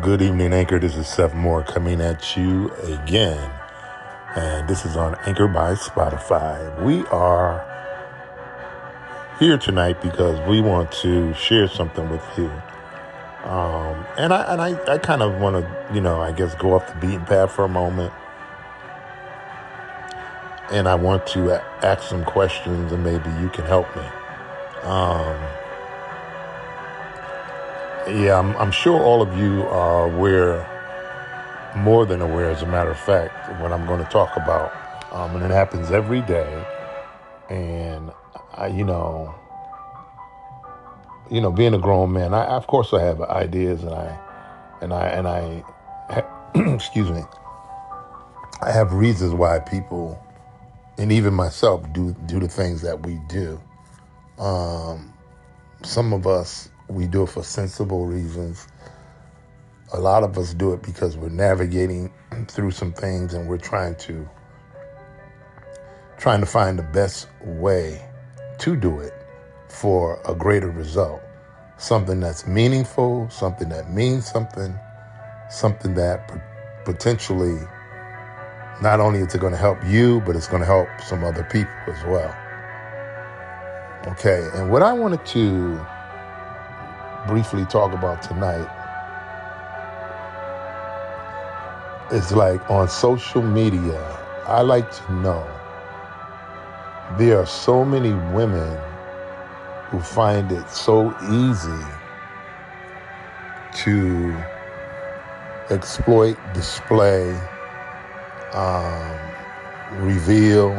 Good evening, Anchor. This is Seth Moore coming at you again. And this is on Anchor by Spotify. We are here tonight because we want to share something with you. And I kind of want to, I guess go off the beaten path for a moment. And I want to ask some questions and maybe you can help me. I'm sure all of you are aware, more than aware, as a matter of fact, what I'm going to talk about. And it happens every day. And being a grown man, of course I have ideas, and I excuse me, I have reasons why people, and even myself, do the things that we do. Some of us, we do it for sensible reasons. A lot of us do it because we're navigating through some things and we're trying to find the best way to do it for a greater result. Something that's meaningful, something that means something that potentially, not only is it going to help you, but it's going to help some other people as well. Okay, and what I wanted to briefly talk about tonight is, like, on social media, I like to know there are so many women who find it so easy to exploit, display, reveal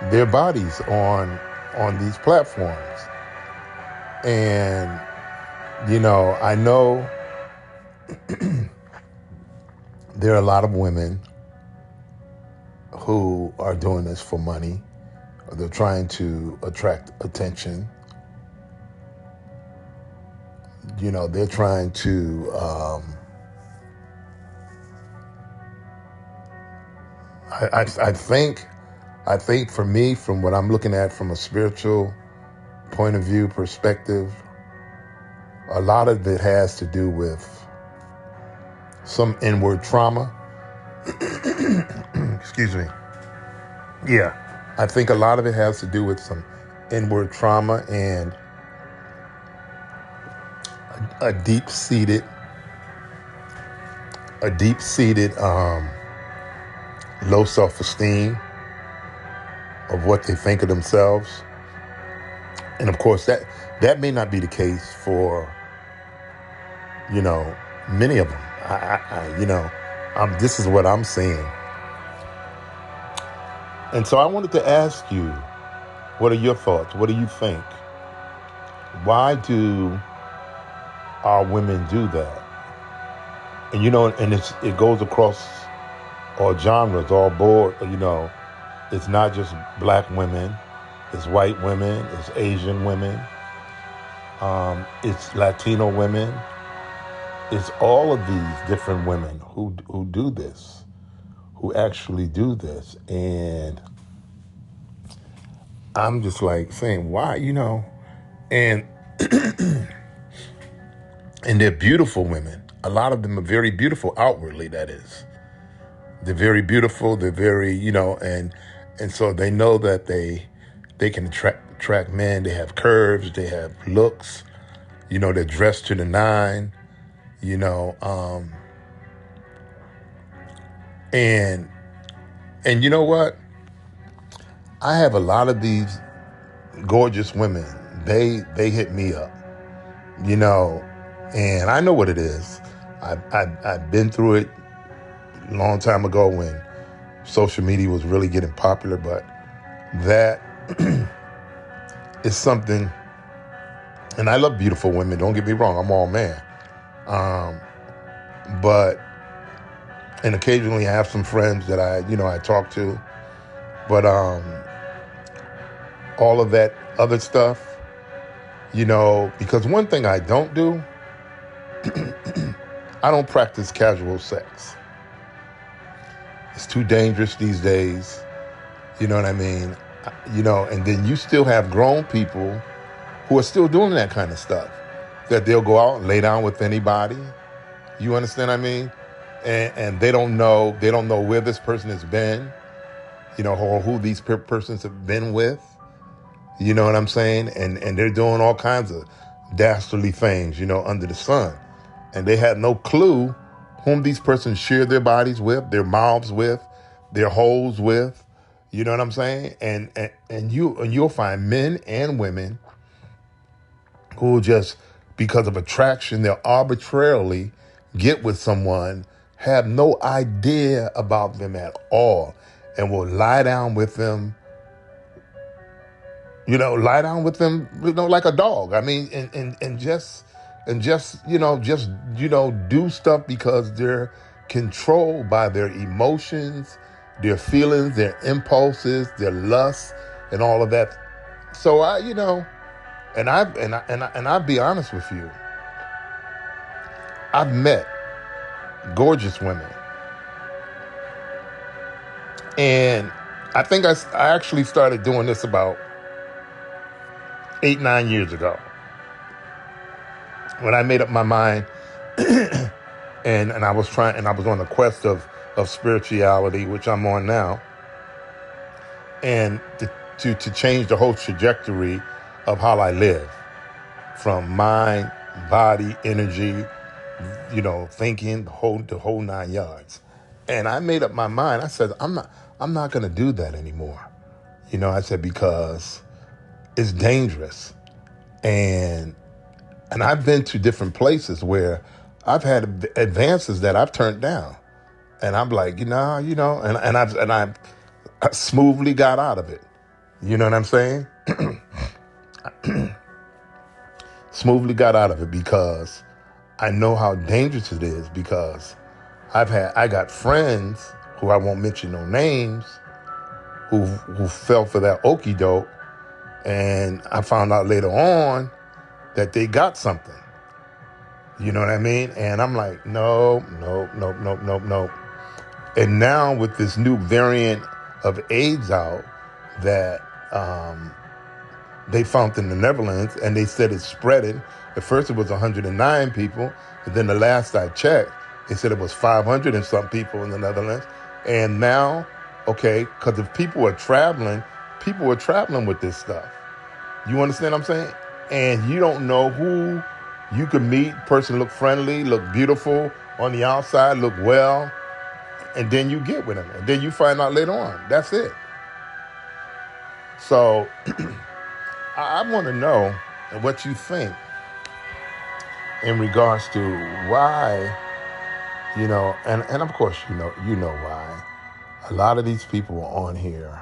their bodies on these platforms. And, I know there are a lot of women who are doing this for money. They're trying to attract attention. They're trying to, I think for me, from what I'm looking at from a spiritual point of view perspective, a lot of it has to do with some inward trauma. Excuse me. Yeah. I think a lot of it has to do with some inward trauma and a deep-seated low self-esteem of what they think of themselves. And of course, that may not be the case for, many of them. This is what I'm seeing. And so I wanted to ask you, what are your thoughts? What do you think? Why do our women do that? And, and it goes across all genres, all board, it's not just black women, it's white women, it's Asian women, it's Latino women, it's all of these different women who do this, who actually do this. And I'm just like saying, why, and and they're beautiful women. A lot of them are very beautiful outwardly, that is. They're very beautiful, they're very, and so they know that they can attract men. They have curves, they have looks, they're dressed to the nine, and you know what? I have a lot of these gorgeous women. They hit me up, and I know what it is. I've been through it a long time ago when social media was really getting popular, but that is something. And I love beautiful women. Don't get me wrong. I'm all man. And occasionally I have some friends that I talk to, but all of that other stuff, because one thing I don't do, I don't practice casual sex. It's too dangerous these days. You know what I mean? And then you still have grown people who are still doing that kind of stuff. that they'll go out and lay down with anybody. You understand what I mean? And they don't know where this person has been, or who these persons have been with. You know what I'm saying? And they're doing all kinds of dastardly things, under the sun. And they had no clue whom these persons share their bodies with, their mouths with, their holes with. You know what I'm saying? And you'll find men and women who just, because of attraction, they'll arbitrarily get with someone, have no idea about them at all, and will lie down with them, like a dog. I mean, and just do stuff because they're controlled by their emotions, their feelings, their impulses, their lusts, and all of that. So I'll be honest with you. I've met gorgeous women, and I think I actually started doing this about 8-9 years ago, when I made up my mind, and I was on the quest of spirituality, which I'm on now, and to change the whole trajectory of how I live, from mind, body, energy, thinking, the whole 9 yards. And I made up my mind. I said, I'm not going to do that anymore. I said, because it's dangerous. And I've been to different places where I've had advances that I've turned down. And I'm like, and I smoothly got out of it. You know what I'm saying? Smoothly got out of it, because I know how dangerous it is, because I got friends, who I won't mention no names, who fell for that okie doke, and I found out later on that they got something. You know what I mean? And I'm like, no. And now with this new variant of AIDS out that they found in the Netherlands, and they said it's spreading. At first it was 109 people, and then the last I checked, they said it was 500 and some people in the Netherlands. And now, okay, because if people are traveling with this stuff. You understand what I'm saying? And you don't know who you could meet. Person look friendly, look beautiful on the outside, look well, and then you get with them, and then you find out later on. That's it. So I want to know what you think in regards to why, and of course, why a lot of these people are on here,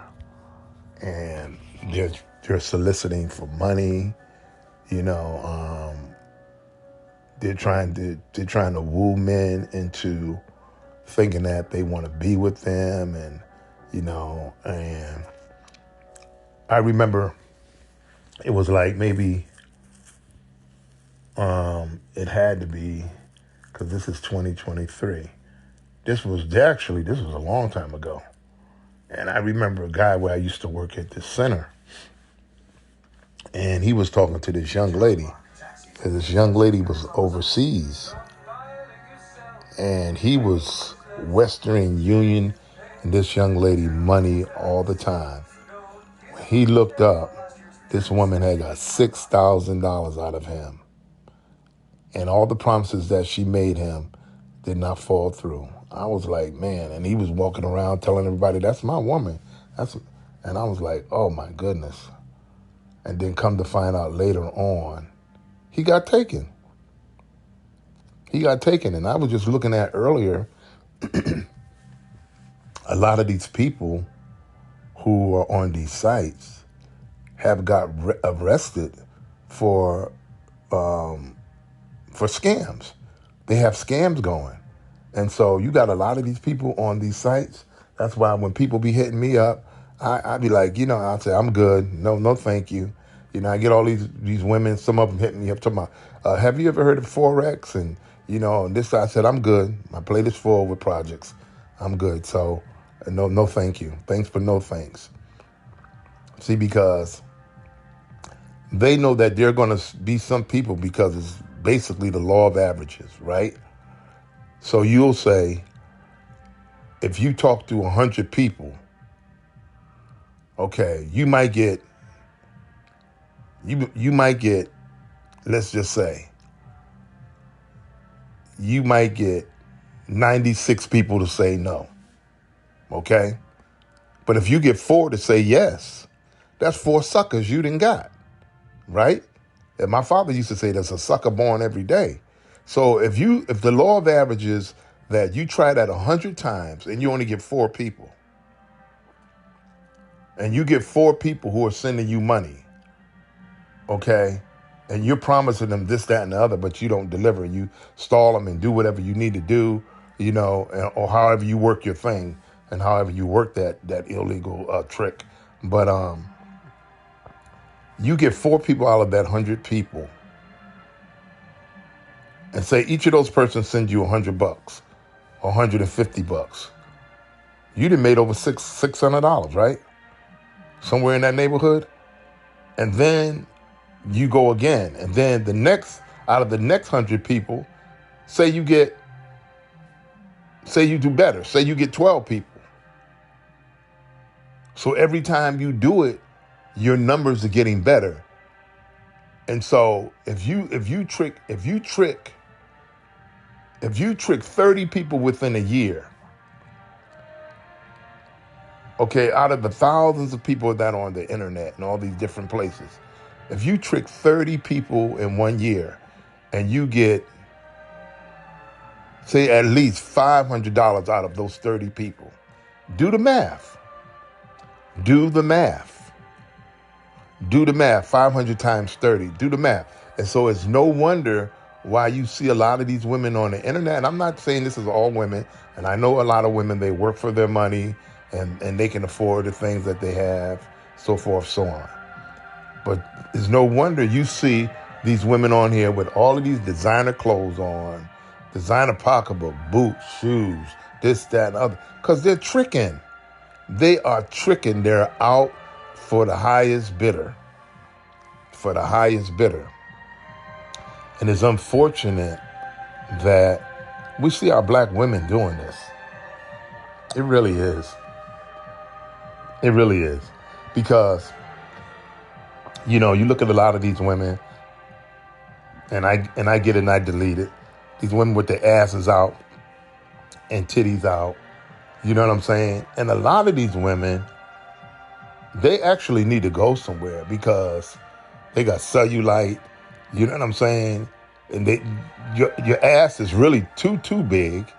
and they're soliciting for money. They're trying to woo men into thinking that they want to be with them, and and I remember it was like maybe it had to be, because this is 2023. This was a long time ago. And I remember a guy where I used to work at this center, and he was talking to this young lady, because this young lady was overseas, and he was Western Union and this young lady money all the time. When he looked up, this woman had got $6,000 out of him, and all the promises that she made him did not fall through. I was like, man, and he was walking around telling everybody, that's my woman. And I was like, oh my goodness. And then come to find out later on, he got taken. And I was just looking at earlier, a lot of these people who are on these sites have got arrested for scams. They have scams going. And so you got a lot of these people on these sites. That's why when people be hitting me up, I be like, I'll say, I'm good. No, thank you. I get all these women, some of them hitting me up talking about, have you ever heard of Forex? And, and this, I said, I'm good. My plate is full with projects. I'm good. So no, thank you. Thanks, but no thanks. See, because they know that there are going to be some people, because it's basically the law of averages, right? So you'll say, if you talk to 100 people, okay, you might get, let's just say, you might get 96 people to say no, okay? But if you get 4 to say yes, that's 4 suckers you didn't got, right? And my father used to say there's a sucker born every day. So if the law of averages that you try that 100 times and you only get 4 people, and you get 4 people who are sending you money, okay, and you're promising them this, that, and the other, but you don't deliver, and you stall them and do whatever you need to do, or however you work your thing and however you work that illegal trick. But you get 4 people out of that 100 people, and say each of those persons send you $100 or $150. You done made over $600, right? Somewhere in that neighborhood. And then you go again. And then out of the next 100 people, say you do better. Say you get 12 people. So every time you do it, your numbers are getting better. And so if you trick 30 people within a year, okay, out of the thousands of people that are on the internet and all these different places, if you trick 30 people in 1 year and you get, say, at least $500 out of those 30 people, do the math. Do the math. 500 times 30. Do the math. And so it's no wonder why you see a lot of these women on the internet. And I'm not saying this is all women. And I know a lot of women, they work for their money and they can afford the things that they have, so forth, so on. But it's no wonder you see these women on here with all of these designer clothes on, designer pocketbook, boots, shoes, this, that, and other, because they're tricking. They are tricking. They're out for the highest bidder. And it's unfortunate that we see our black women doing this. It really is. It really is. Because, you look at a lot of these women, and I get it and I delete it. These women with their asses out and titties out. You know what I'm saying? And a lot of these women, they actually need to go somewhere because they got cellulite. You know what I'm saying? And your ass is really too big.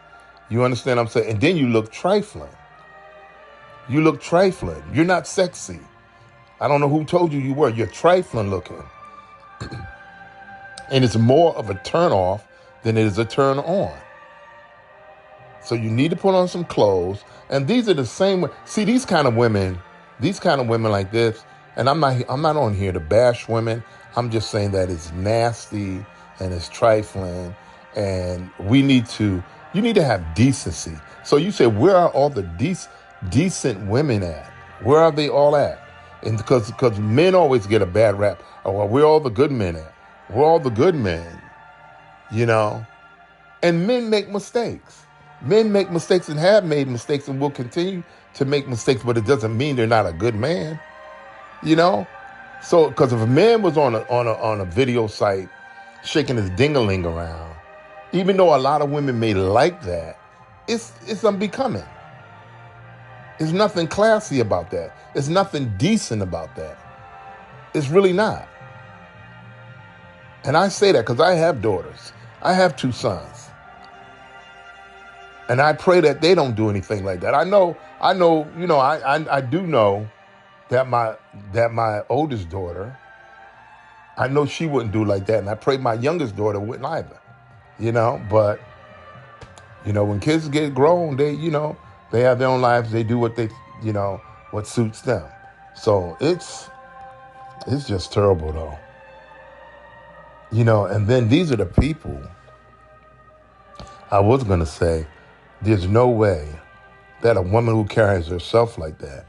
You understand what I'm saying? And then you look trifling. You're not sexy. I don't know who told you were. You're trifling looking. And it's more of a turn off than it is a turn on. So you need to put on some clothes. And these are the same. See, these kind of women like this, and I'm not on here to bash women. I'm just saying that it's nasty and it's trifling, and you need to have decency. So you say, where are all the decent women at? Where are they all at? And because men always get a bad rap. Oh, well, where are all the good men at? We're all the good men, And men make mistakes. Men make mistakes and have made mistakes and will continue to make mistakes, but it doesn't mean they're not a good man, So, because if a man was on a video site shaking his ding-a-ling around, even though a lot of women may like that, it's unbecoming. There's nothing classy about that. There's nothing decent about that. It's really not. And I say that because I have daughters. I have 2 sons. And I pray that they don't do anything like that. I do know that my oldest daughter, I know she wouldn't do like that. And I pray my youngest daughter wouldn't either, But, when kids get grown, they have their own lives. They do what what suits them. So it's just terrible though. And then these are the people, I was going to say, there's no way that a woman who carries herself like that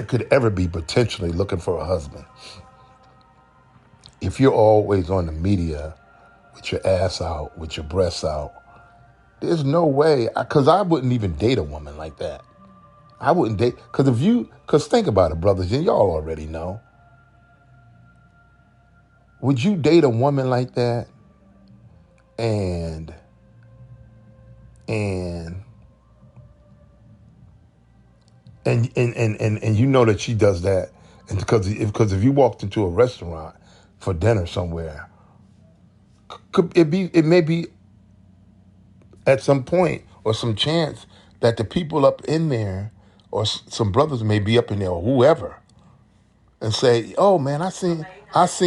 could ever be potentially looking for a husband. If you're always on the media with your ass out, with your breasts out. There's no way, because I wouldn't even date a woman like that. I wouldn't date, because think about it, brothers, and y'all already know. Would you date a woman like that and and and you know that she does that, and because if you walked into a restaurant for dinner somewhere, it may be at some point or some chance that the people up in there or some brothers may be up in there or whoever and say, "Oh man, I seen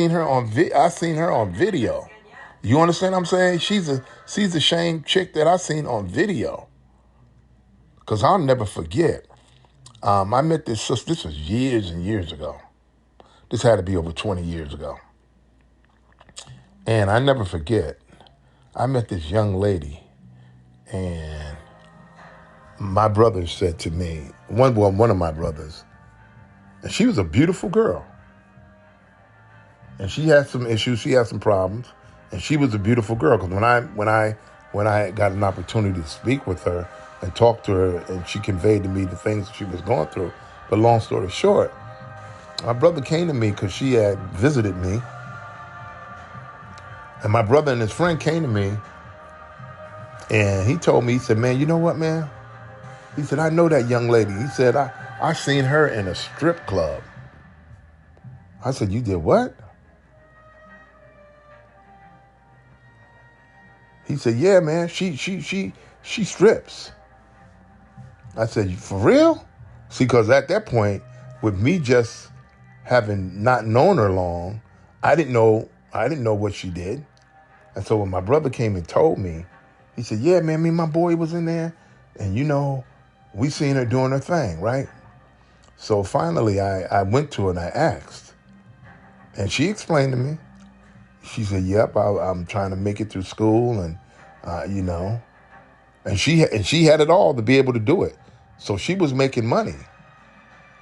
her on I seen her on video." You understand what I'm saying? She's a shame chick that I seen on video. Cause I'll never forget. I met this sister. This was years and years ago. This had to be over 20 years ago. And I never forget. I met this young lady, and my brother said to me, one of my brothers, and she was a beautiful girl. And she had some issues, she had some problems, and she was a beautiful girl. Because when I got an opportunity to speak with her and talk to her, and she conveyed to me the things she was going through. But long story short, my brother came to me because she had visited me, and my brother and his friend came to me, and he told me, he said, "Man, you know what, man?" He said, "I know that young lady." He said, I seen her in a strip club." I said, "You did what?" He said, "Yeah, man, she strips." I said, "For real?" See, because at that point, with me just having not known her long, I didn't know what she did. And so when my brother came and told me, he said, "Yeah, man, me and my boy was in there, and we seen her doing her thing, right?" So finally, I went to her and I asked, and she explained to me. She said, "Yep, I'm trying to make it through school, and and she had it all to be able to do it. So she was making money,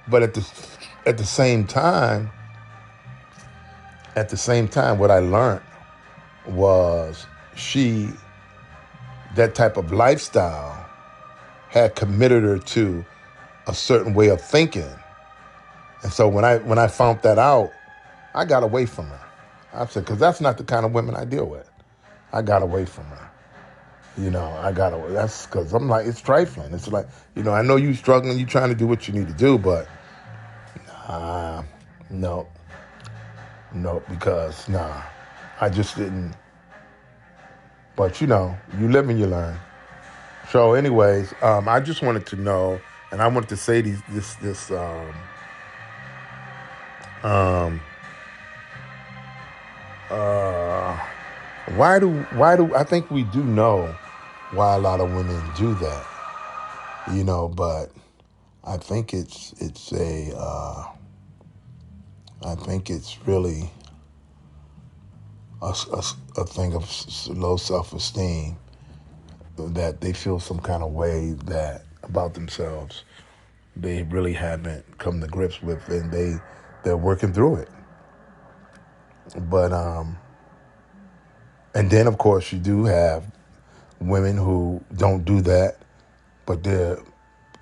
but at the same time, what I learned was she that type of lifestyle had committed her to a certain way of thinking, and so when I found that out, I got away from her. I said, because that's not the kind of women I deal with. I got away from her. That's because I'm like, it's trifling. It's like, I know you struggling, you trying to do what you need to do, but no, because I just didn't. But you live and you learn. So, anyways, I just wanted to know, and I wanted to say why do I think we do know why a lot of women do that, but I think I think it's really a thing of low self-esteem, that they feel some kind of way that about themselves they really haven't come to grips with, and they're working through it. But and then of course you do have women who don't do that, but they're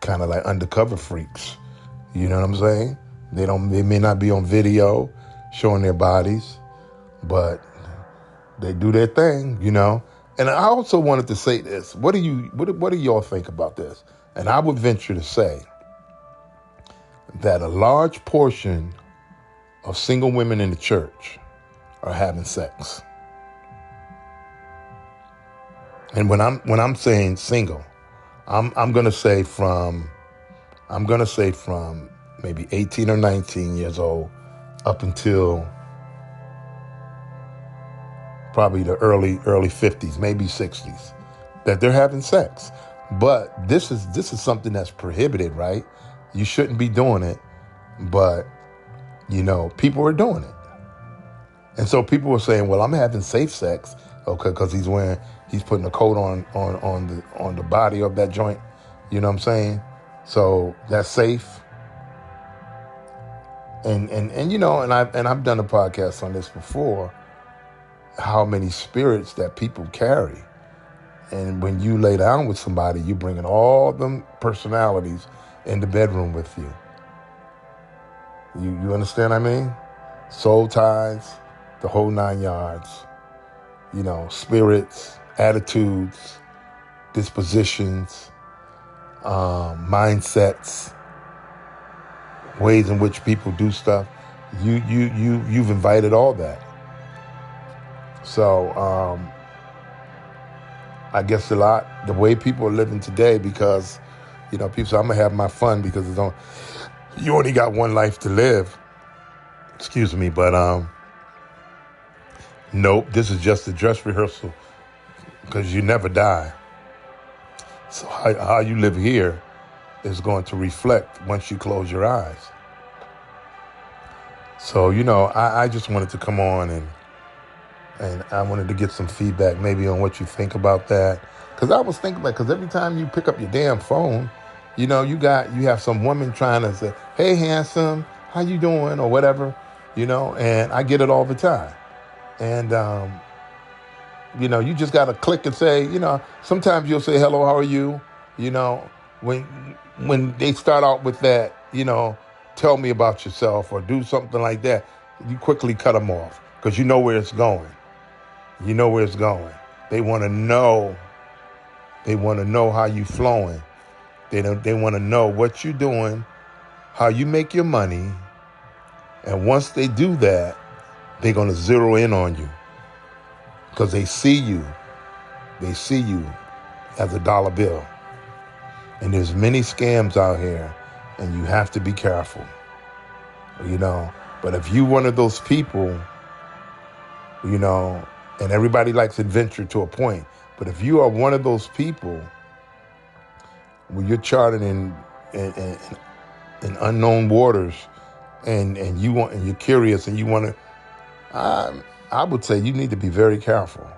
kind of like undercover freaks. You know what I'm saying? They may not be on video showing their bodies, but they do their thing. And I also wanted to say this. What do y'all think about this? And I would venture to say that a large portion of single women in the church are having sex. And when I'm saying single, I'm gonna say from maybe 18 or 19 years old up until probably the early 50s, maybe 60s, that they're having sex. But this is something that's prohibited, right? You shouldn't be doing it, but people are doing it. And so people were saying, "Well, I'm having safe sex," okay, because he's putting a coat on the body of that joint. You know what I'm saying? So that's safe. And I've done a podcast on this before, how many spirits that people carry. And when you lay down with somebody, you're bringing all them personalities in the bedroom with you. You understand what I mean? Soul ties, the whole 9 yards. Spirits, attitudes, dispositions, mindsets, ways in which people do stuff. You've invited all that. So I guess the way people are living today, because people say I'm gonna have my fun because you only got one life to live. Excuse me, but nope. This is just a dress rehearsal because you never die. So how you live here is going to reflect once you close your eyes. So I just wanted to come on and I wanted to get some feedback maybe on what you think about that. Because I was thinking about, because every time you pick up your damn phone, you have some woman trying to say, "Hey, handsome, how you doing?" or whatever, and I get it all the time. And, you just got to click and say, sometimes you'll say, "Hello, how are you?" When they start out with that, tell me about yourself or do something like that, you quickly cut them off because you know where it's going. You know where it's going. They want to know. They want to know how you flowing. They want to know what you're doing, how you make your money. And once they do that, they're going to zero in on you because they see you. They see you as a dollar bill. And there's many scams out here, and you have to be careful. But if you one of those people, and everybody likes adventure to a point, but if you are one of those people where you're charted in unknown waters, and you're curious and you want to, I would say you need to be very careful.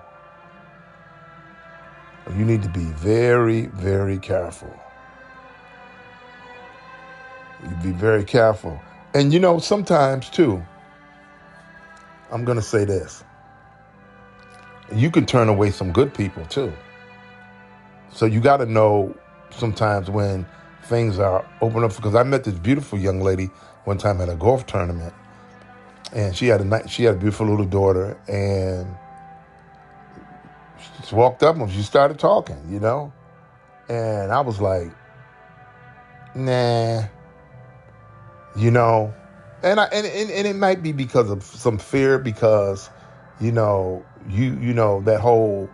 You need to be very, very careful. You be very careful. And sometimes too, I'm going to say this, you can turn away some good people too. So you got to know sometimes when things are open up, because I met this beautiful young lady one time at a golf tournament, and she had a beautiful little daughter, and she just walked up and she started talking, and I was like, nah, and it might be because of some fear, because that whole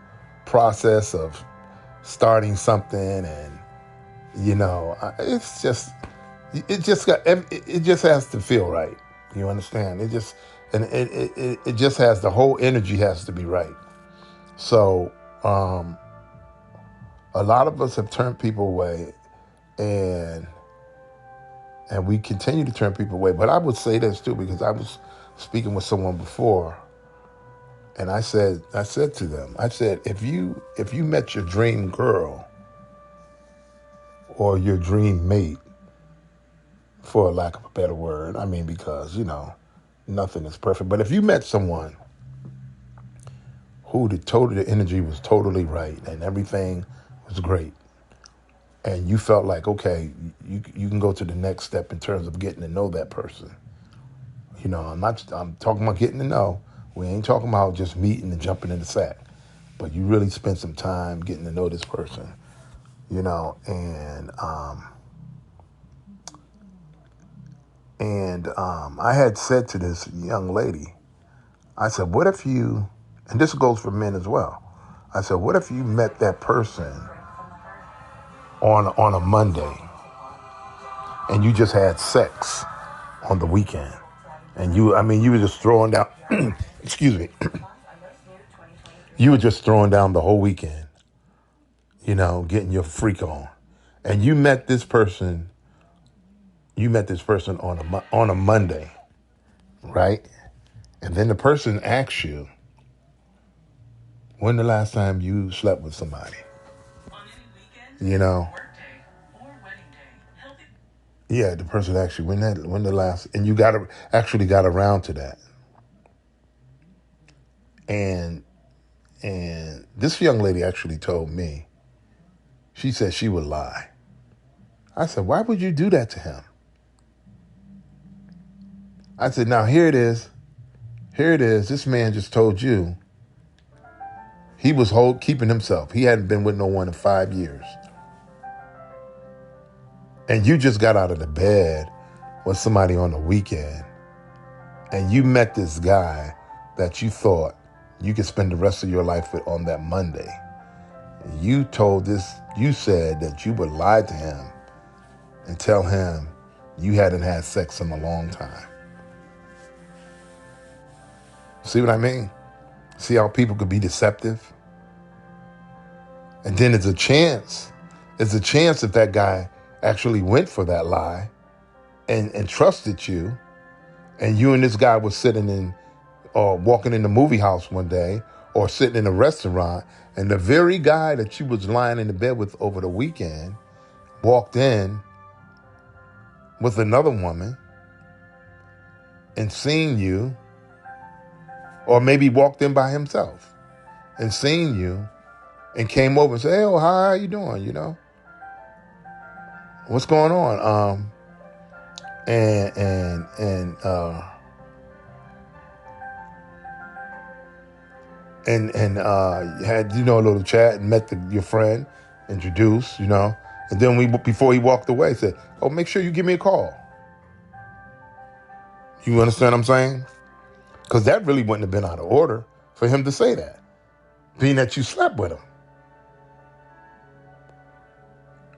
process of starting something, and it's just it just has to feel right. You understand? It just has, the whole energy has to be right. So a lot of us have turned people away, and we continue to turn people away. But I would say this too, because I was speaking with someone before, and I said to them, if you met your dream girl or your dream mate, for lack of a better word, I mean, because nothing is perfect, but if you met someone who the energy was totally right and everything was great, and you felt like, okay, you can go to the next step in terms of getting to know that person. I'm talking about getting to know. We ain't talking about just meeting and jumping in the sack, but you really spend some time getting to know this person, and I had said to this young lady, I said, what if you, and this goes for men as well, I said, what if you met that person on a Monday and you just had sex on the weekend, and you were just throwing down, excuse me, you were just throwing down the whole weekend, getting your freak on, and you met this person on a Monday, right? And then the person asks you, when the last time you slept with somebody? Yeah, the person actually, when the last, and you actually got around to that. And this young lady actually told me, she said she would lie. I said, why would you do that to him? I said, now here it is. Here it is. This man just told you he was keeping himself. He hadn't been with no one in 5 years. And you just got out of the bed with somebody on the weekend. And you met this guy that you thought you could spend the rest of your life with on that Monday. You said that you would lie to him and tell him you hadn't had sex in a long time. See what I mean? See how people could be deceptive? And then there's a chance if that guy actually went for that lie and trusted you, and you and this guy was sitting in or walking in the movie house one day or sitting in a restaurant, and the very guy that you was lying in the bed with over the weekend walked in with another woman and seen you, or maybe walked in by himself and seen you and came over and said, hey, how are you doing? You know, what's going on? Had, you know, a little chat and met your friend, introduced, you know, and then before he walked away, said, oh, make sure you give me a call. You understand what I'm saying? Because that really wouldn't have been out of order for him to say that, being that you slept with him.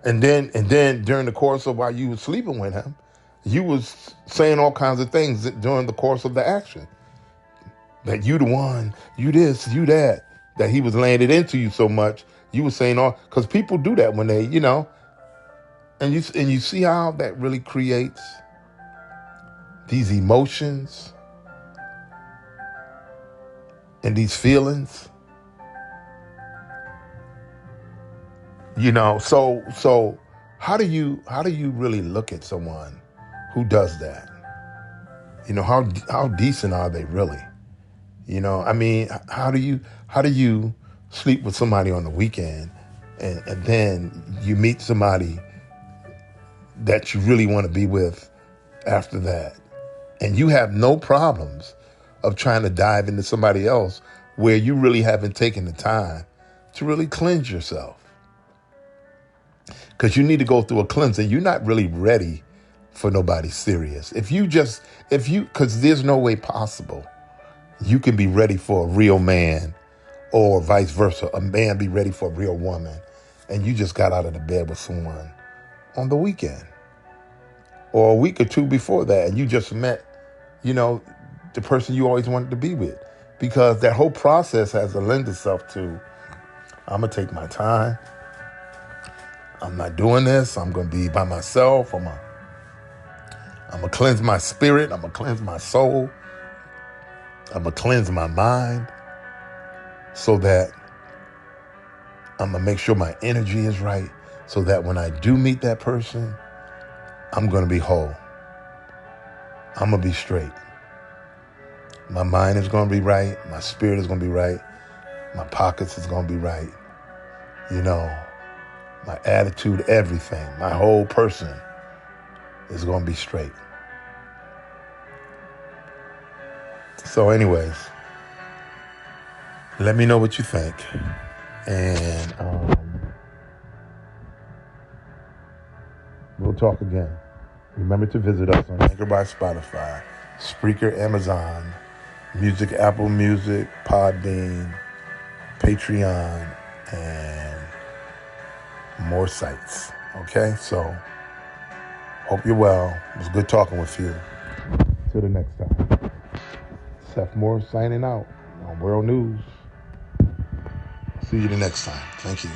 And then during the course of while you were sleeping with him, you was saying all kinds of things during the course of the action. That you the one, you this, you that he was laying it into you so much. You were saying all, because people do that when they, you know, and you see how that really creates these emotions and these feelings. You know, so how do you really look at someone who does that? You know, how decent are they really? You know, I mean, how do you sleep with somebody on the weekend and then you meet somebody that you really want to be with after that, and you have no problems of trying to dive into somebody else where you really haven't taken the time to really cleanse yourself? Because you need to go through a cleansing. You're not really ready for nobody serious. Because there's no way possible you can be ready for a real man, or vice versa, a man be ready for a real woman, and you just got out of the bed with someone on the weekend or a week or two before that, and you just met, you know, the person you always wanted to be with. Because that whole process has to lend itself to, I'm going to take my time. I'm not doing this. I'm going to be by myself. I'm going to cleanse my spirit. I'm going to cleanse my soul. I'm going to cleanse my mind so that I'm going to make sure my energy is right, so that when I do meet that person, I'm going to be whole. I'm going to be straight. My mind is going to be right. My spirit is going to be right. My pockets is going to be right. You know, my attitude, everything, my whole person is going to be straight. So anyways, let me know what you think. And we'll talk again. Remember to visit us on Anchor by Spotify, Spreaker, Amazon Music, Apple Music, Podbean, Patreon, and more sites. Okay? So, hope you're well. It was good talking with you. Till the next time. Seth Moore signing out on World News. See you the next time. Thank you.